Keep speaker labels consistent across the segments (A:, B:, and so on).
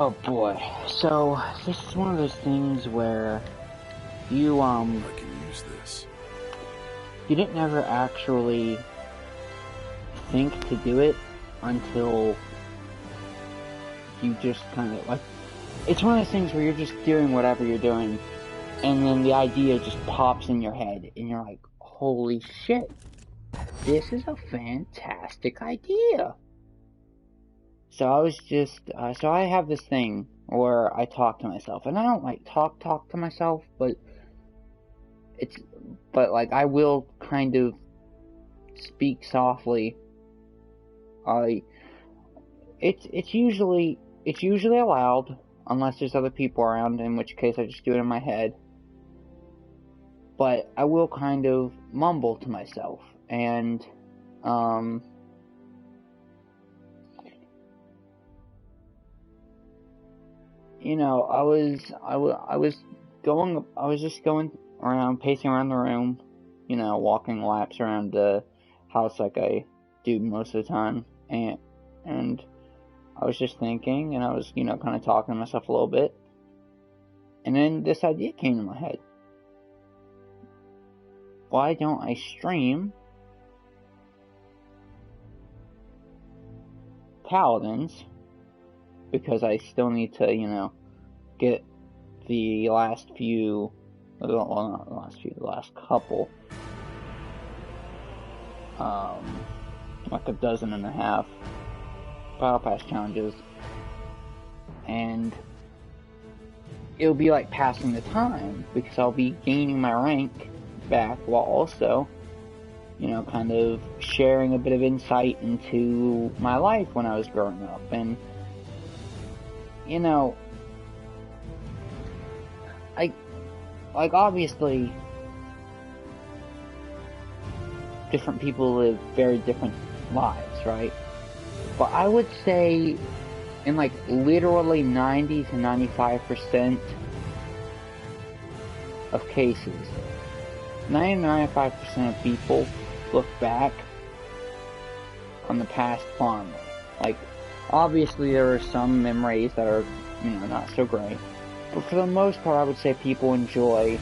A: Oh boy. So this is one of those things where you
B: I can use this.
A: you didn't ever actually think to do it until you just kind of like it's one of those things where you're just doing whatever you're doing and then the idea just pops in your head and you're like, "Holy shit. This is a fantastic idea." So I was just so I have this thing where I talk to myself and I don't like talk to myself, it's but like I will kind of speak softly. I it's usually allowed unless there's other people around, in which case I just do it in my head. But I will kind of mumble to myself, and um, I was just going around, pacing around the room, walking laps around the house like I do most of the time, and I was just thinking, and I was, kind of talking to myself a little bit. And then this idea came to my head. Why don't I stream Paladins? Because I still need to, get the last few, well, not the last few, the last couple, like a dozen and a half Battle Pass challenges. And it'll be like passing the time because I'll be gaining my rank back while also, kind of sharing a bit of insight into my life when I was growing up. And, I, like, obviously, different people live very different lives, right? But I would say in like literally 90 to 95% of cases, 90 to 95% of people look back on the past fondly. Like, obviously there are some memories that are, not so great. But for the most part, I would say people enjoy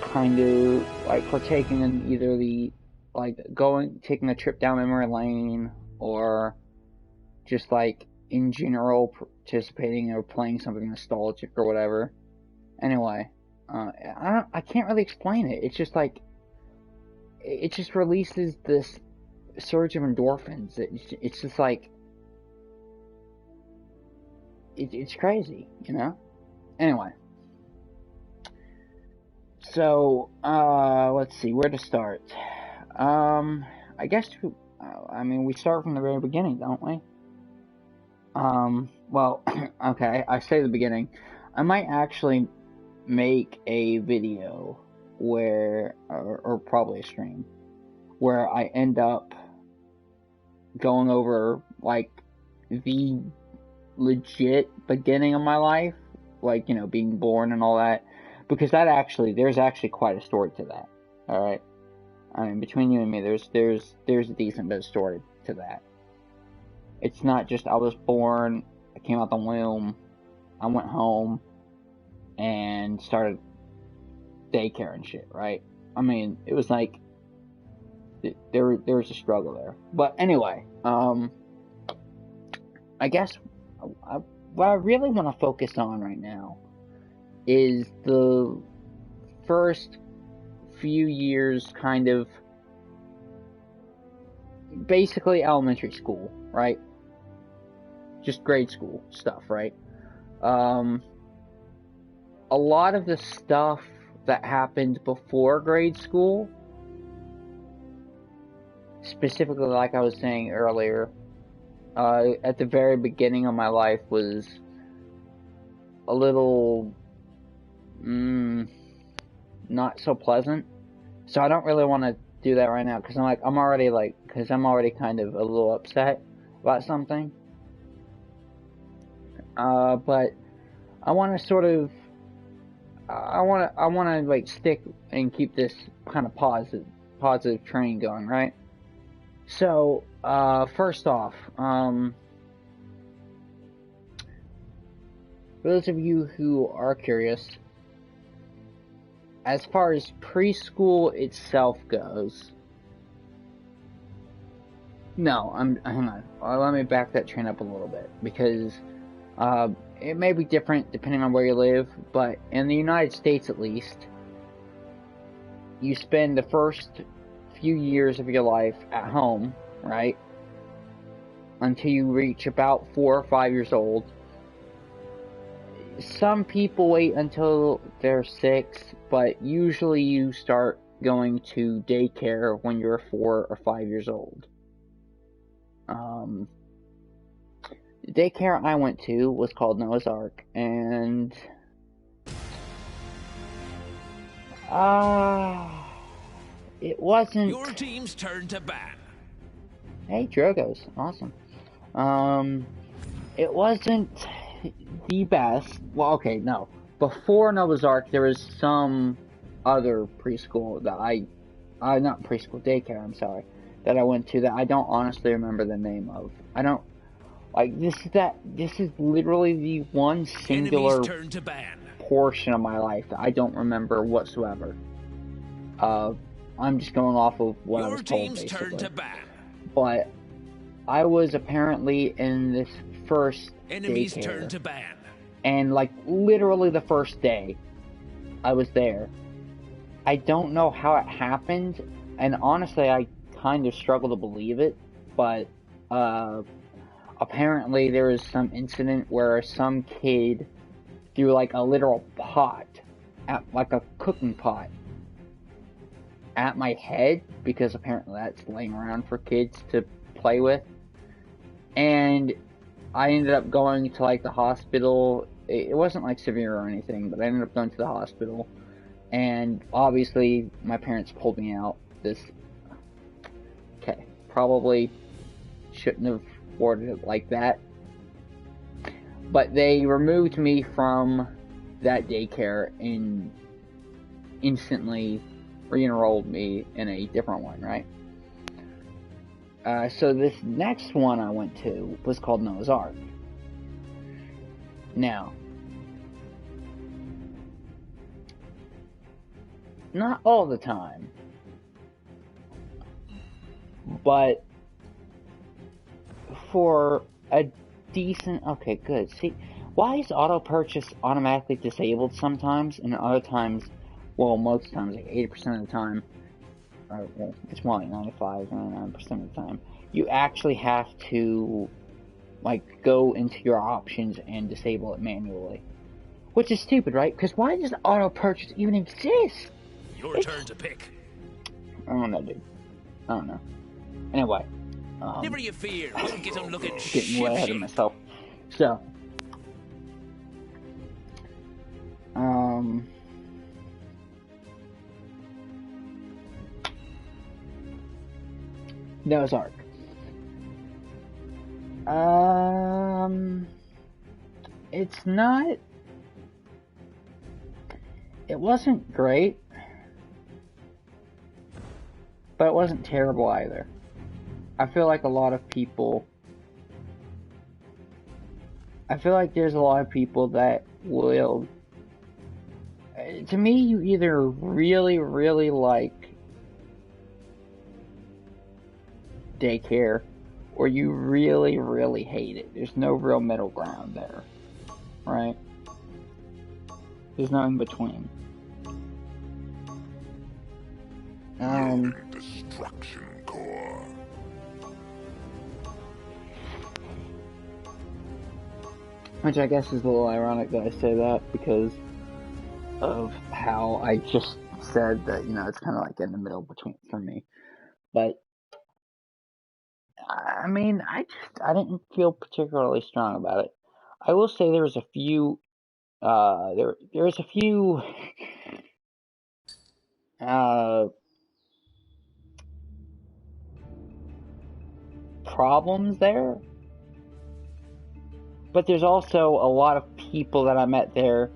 A: kind of like partaking in either taking a trip down memory lane, or just like in general participating or playing something nostalgic or whatever. Anyway, I can't really explain it. It's just like it just releases this surge of endorphins. It's just like it's crazy, Anyway, so let's see where to start. I guess we start from the very beginning, don't we? Well, okay, I say the beginning. I might actually make a video or probably a stream, where I end up going over, like, the legit beginning of my life, like, being born and all that, because there's actually quite a story to that, alright? I mean, between you and me, there's a decent bit of story to that. It's not just I was born, I came out the womb, I went home, and started daycare and shit, right? I mean, it was like there was a struggle there. But anyway, I guess what I really want to focus on right now is the first few years, kind of basically elementary school, right? Just grade school stuff, right? A lot of the stuff that happened before grade school, specifically like I was saying earlier, at the very beginning of my life, was a little not so pleasant. So I don't really want to do that right now, because I'm already kind of a little upset about something. But I want to sort of I want to like stick and keep this kind of positive train going, right? So, first off, For those of you who are curious, as far as preschool itself goes, no, hang on. Let me back that train up a little bit, because it may be different depending on where you live, but in the United States at least, you spend the first few years of your life at home, right? Until you reach about 4 or 5 years old. Some people wait until they're 6, but usually you start going to daycare when you're 4 or 5 years old. The daycare I went to was called Noah's Ark, and it wasn't.
B: Your team's turn to bat.
A: Hey, Drogos, awesome. It wasn't the best. Well, okay, no. Before Noah's Ark, there was some other preschool that not preschool, daycare, I'm sorry, that I went to that I don't honestly remember the name of. I don't, like, this is literally the one singular
B: turn to ban.
A: portion of my life that I don't remember whatsoever. I'm just going off of what I was told, basically. Your team's turn to ban. But I was apparently in this first
B: Enemy's
A: daycare,
B: turn to ban.
A: And like literally the first day I was there, I don't know how it happened, and honestly I kind of struggle to believe it, but apparently there was some incident where some kid threw like a literal pot, like a cooking pot, at my head, because apparently that's laying around for kids to play with. And I ended up going to like the hospital. It wasn't like severe or anything, but I ended up going to the hospital. And obviously my parents pulled me out. Okay, probably shouldn't have worded it like that. But they removed me from that daycare and instantly re-enrolled me in a different one, right? So this next one I went to was called Noah's Ark. Now, not all the time, but for a decent... Okay, good. See, why is auto purchase automatically disabled sometimes, and other times, well, most times, like 80% of the time, or well, it's more like 95, 99% of the time, you actually have to like go into your options and disable it manually, which is stupid, right? Because why does auto purchase even exist?
B: Your turn to pick.
A: I don't know, dude. I don't know. Anyway,
B: never you fear, we'll get them looking
A: getting way ahead of myself. So, Noah's Ark. It's not... It wasn't great, but it wasn't terrible either. I feel like a lot of people... I feel like there's a lot of people that will... To me, you either really, really like daycare, or you really, really hate it. There's no real middle ground there, right? There's no in between.
C: Destruction core.
A: Which I guess is a little ironic that I say that, because of how I just said that, you know, it's kind of like in the middle between for me. But I mean, I didn't feel particularly strong about it. I will say there was a few, there was a few, problems there. But there's also a lot of people that I met there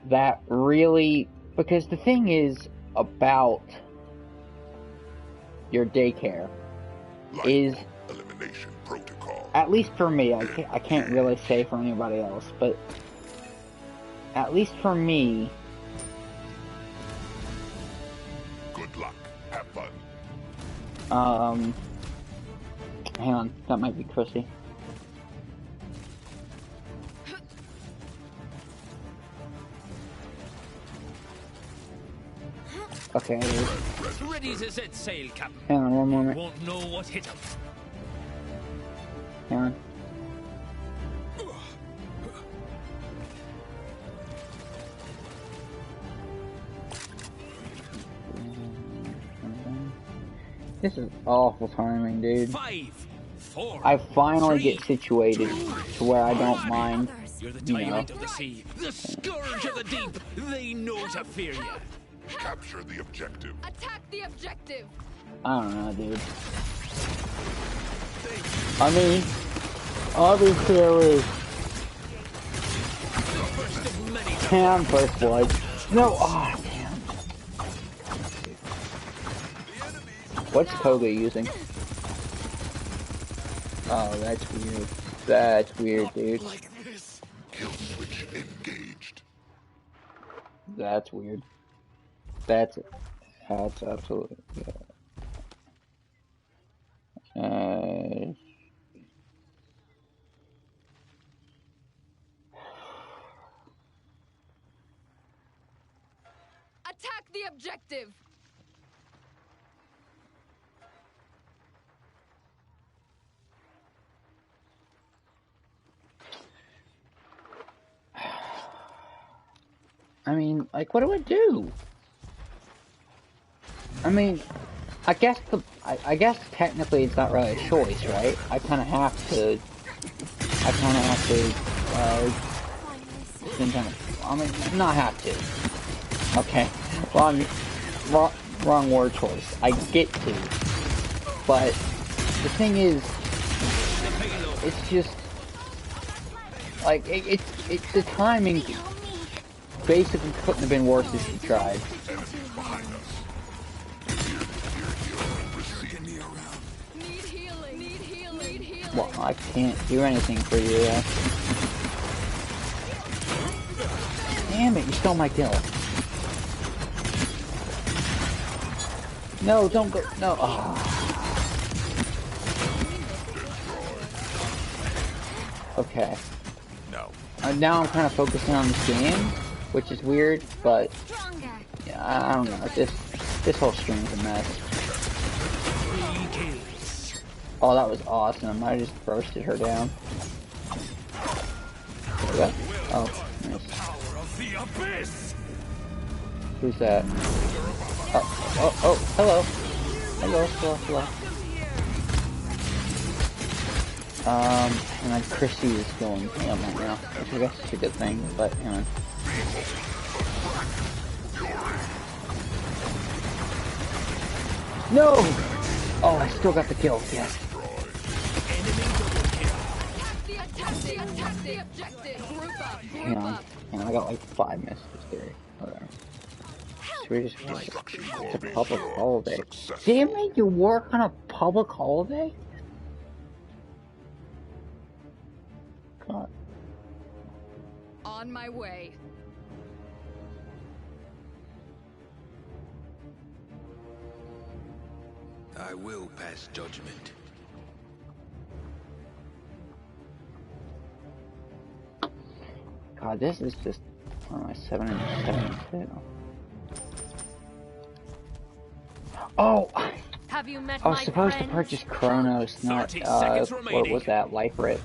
A: that really, because the thing is about your daycare is,
C: elimination protocol.
A: at least for me, I can't really say for anybody else, but at least for me,
C: Good luck. Have fun.
A: hang on, that might be Chrissy. Okay,
B: Ready to set sail, Captain.
A: hang on one moment.
B: Won't know what hit him.
A: Hang on. This is awful timing, dude.
B: 5, 4.
A: I finally
B: 3,
A: get situated
B: 2,
A: to where I don't mind,
B: You're the
A: you know.
B: tyrant of the sea, the scourge of the deep. They know to fear you.
C: Capture the objective.
D: Attack the objective.
A: I don't know, dude. I mean, obviously there was
B: First of many.
A: Cam first blood. No, oh damn. What's Koga using? Oh, that's weird. That's weird, dude.
C: Kill switch engaged.
A: That's weird. That's absolutely.
D: Attack the objective.
A: I mean, like, what do I do? I mean, I guess I guess technically it's not really a choice, right? I kind of have to, I mean, not have to. Okay, wrong word choice. I get to, but the thing is, it's just like it's the timing. Basically, couldn't have been worse if she tried.
D: Need healing. Need healing. Need healing.
A: Well, I can't do anything for you. Damn it! You stole my kill. No, don't go. No. Oh. Okay.
C: No.
A: Now I'm kind of focusing on this game, which is weird, but yeah, I don't know. This whole stream's a mess. Oh, that was awesome. I just bursted her down. Oh, nice. Who's that? Oh, hello. Hello. And then Chrissy is going ham right now, which I guess is a good thing, but hang on. No! Oh, I still got the kill, yes. Hang on, I got like 5 misses, dude. Whatever. Should we just... It's a public holiday. Damn it, you work on a public holiday? God.
D: On my way.
E: I will pass judgment.
A: God, this is just... Oh, my 7 and 7 too. Oh!
F: Have you met
A: I was
F: my
A: supposed to
F: friends?
A: purchase Chronos, not,
B: 30 seconds
A: what
B: remaining.
A: was that? Life Rip.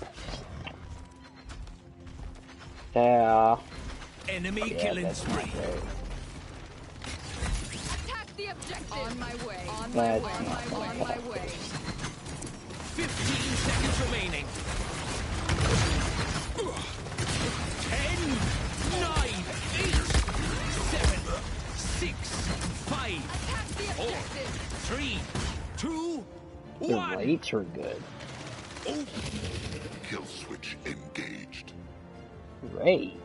A: Yeah.
B: Enemy
A: Yeah,
B: killing
A: that's not
B: spree.
A: great.
D: Attack the objective. On my way. On my
A: That's
D: way. On
A: not
D: my way. On my way.
B: 15 seconds remaining. 10, 9, 8, 7, 6, 5,
D: Attack the
B: 4,
D: objective.
B: 3, 2,
A: The
B: 1.
A: rates are good.
C: Kill switch engaged.
A: Great.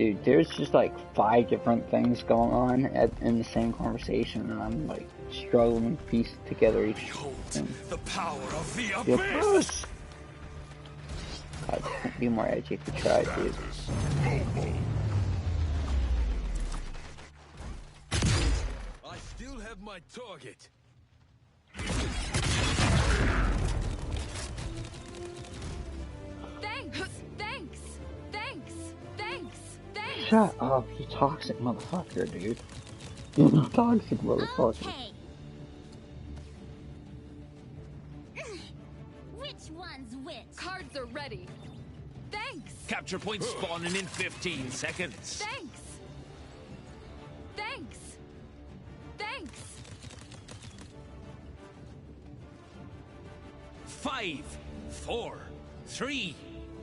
A: Dude, there's just like 5 different things going on in the same conversation, and I'm like struggling to piece together each thing.
B: The power of the
A: The
B: abyss!
A: abyss! God, couldn't be more edgy if you tried, dude.
E: I still have my target.
D: Thanks! Thanks! Thanks! Thanks! Thanks!
A: Shut up, you toxic motherfucker, dude. You toxic motherfucker.
F: Okay. Which one's which?
D: Cards are ready. Thanks!
B: Capture point spawning in 15 seconds.
D: Thanks! Thanks! Thanks!
B: 5, 4, 3,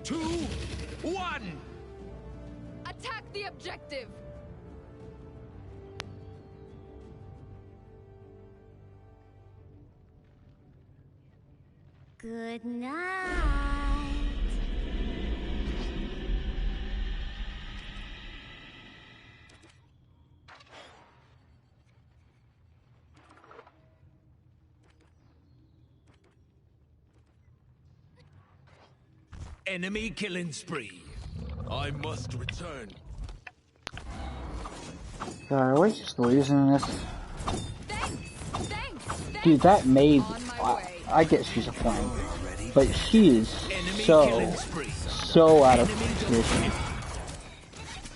B: 2, 1.
D: Attack the objective!
F: Good night.
B: Enemy killing spree.
E: I must return.
A: Are we just losing this?
D: Thanks! Thanks!
A: Dude, that maid,
D: On my way.
A: I get she's a flame, but she is
B: Enemy
A: so
B: killing spree.
A: out of
B: Enemy
A: position.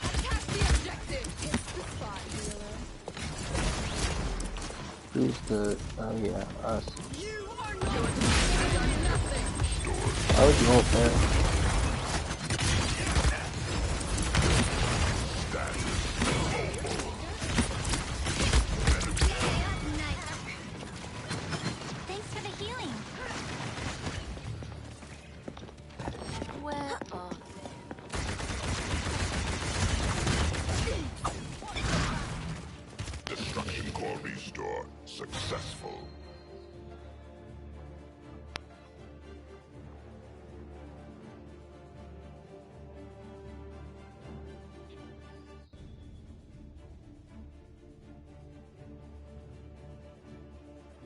D: Attack the objective! It's the spot, healer.
A: Who's the, oh yeah, us.
D: You are not done nothing!
A: I would go up there.
F: Thanks for the healing. Where are
C: Destruction core restore successful.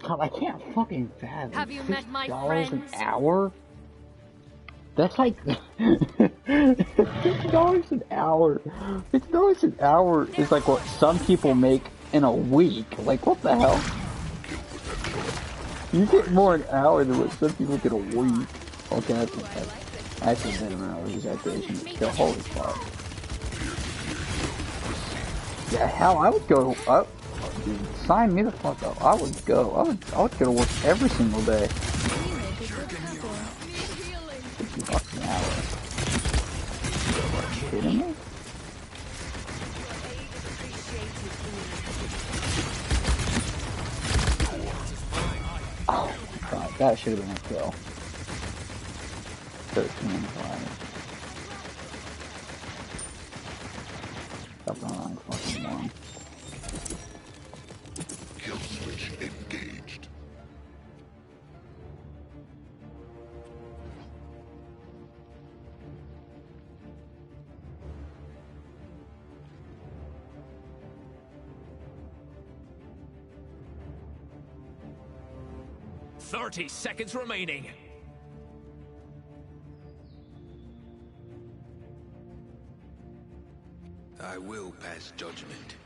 A: God, I can't fucking fathom.
D: Have you met my
A: $50 an
D: friends?
A: hour? That's like $50 an hour. $50 an hour is like what some people make in a week. Like, what the hell? You get more an hour than what some people get a week. Okay, that's a bit of an exaggeration. Still, holy fuck. Yeah, hell, I would go up. Dude, sign me the fuck up. I would go. I would go to work every single day. $50 an hour. Are you kidding me? Oh my god, that should have been a kill. 13-5. That's on fucking one.
C: Kill switch engaged.
B: Thirty seconds remaining.
E: I will pass judgment.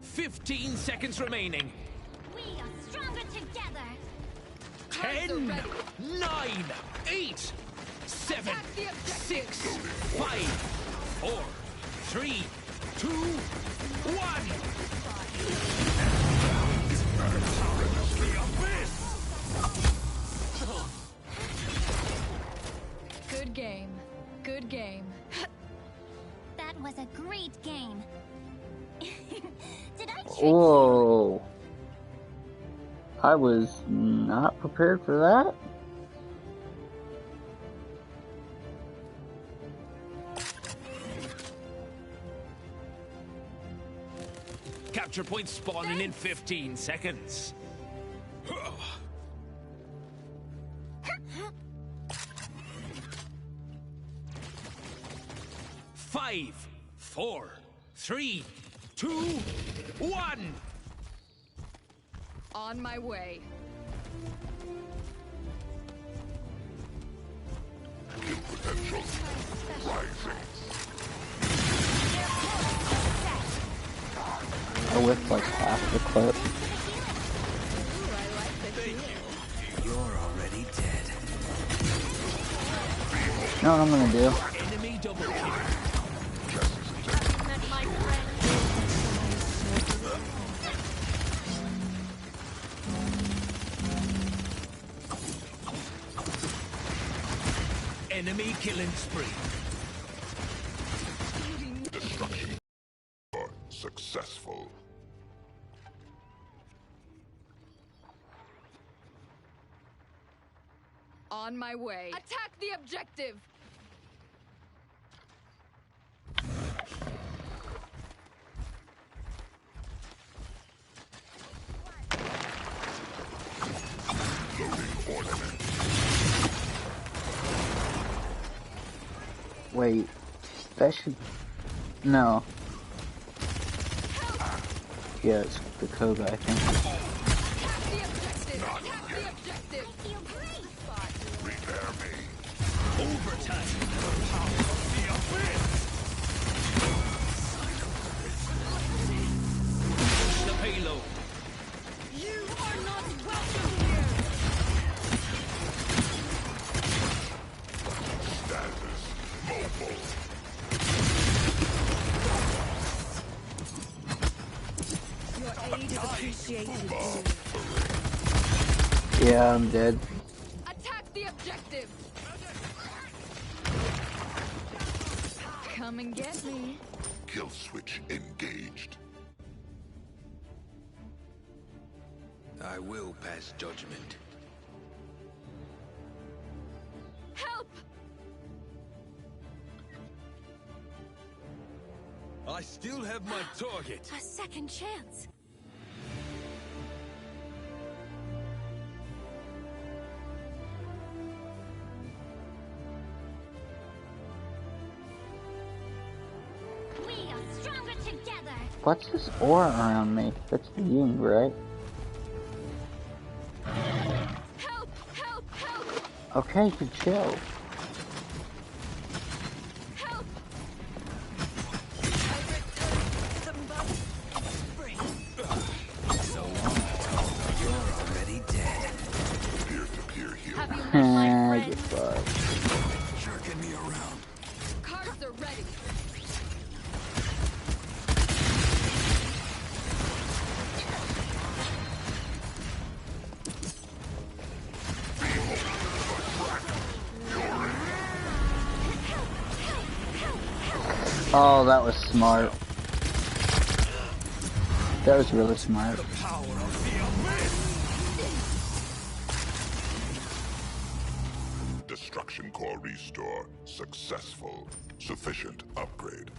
B: 15 seconds remaining.
F: we are stronger together.
B: 10, 9, 8, 7,
D: Attack the objective.
B: 6, 5, 4, 3, 2, 1.
D: Good game. Good game.
F: That was a great game. Did I trick
A: Whoa. I was not prepared for that.
B: Capture point spawning in 15 seconds. 5, 4, 3, 2, 1.
D: On my way.
C: Kill potential rising.
A: I whipped like half the clip.
D: Ooh, I like the heal.
E: You're already dead.
A: You know what I'm gonna do?
B: Enemy double kill.
F: Met my friend.
B: Enemy killing spree.
C: Destruction. Successful.
D: On my way. Attack the objective.
C: Loading ornament.
A: Wait, that should... No. Yeah, it's the Koga, I think.
D: Attack the objective. Attack the objective.
F: I feel great.
C: Prepare me.
B: Overtime. The power of the abyss. The payload.
D: You are not welcome here.
C: Status mobile.
D: Your aid is appreciated.
A: Yeah, I'm dead.
D: Attack the objective. Come and get me.
C: Kill switch engaged.
E: I will pass judgment.
D: Help!
E: I still have my target.
F: A second chance. We are stronger together.
A: What's this aura around me? That's the Ying, right?
D: Help! Help! Help!
A: Okay, good chill.
D: Help!
E: You're already dead.
C: Peer-to-peer heal.
D: Have you met my friend?
A: Goodbye.
E: Jerking me around.
D: Cards are ready.
A: Oh, that was smart. That was really smart.
B: Power of the abyss.
C: Destruction core restore. Successful. Sufficient upgrade.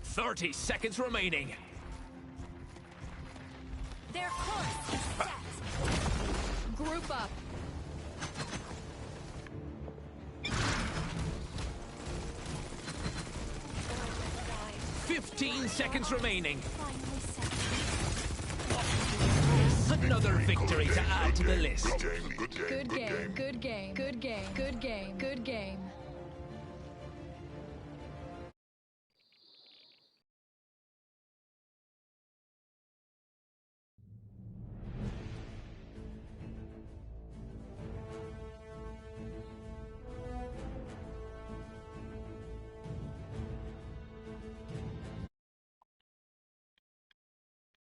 B: 30 seconds remaining.
F: Their course is set.
D: Group up.
F: Finally
B: 15 seconds remaining.
F: set.
B: Another victory to add to the list.
C: Good game.
D: Good game. Good game.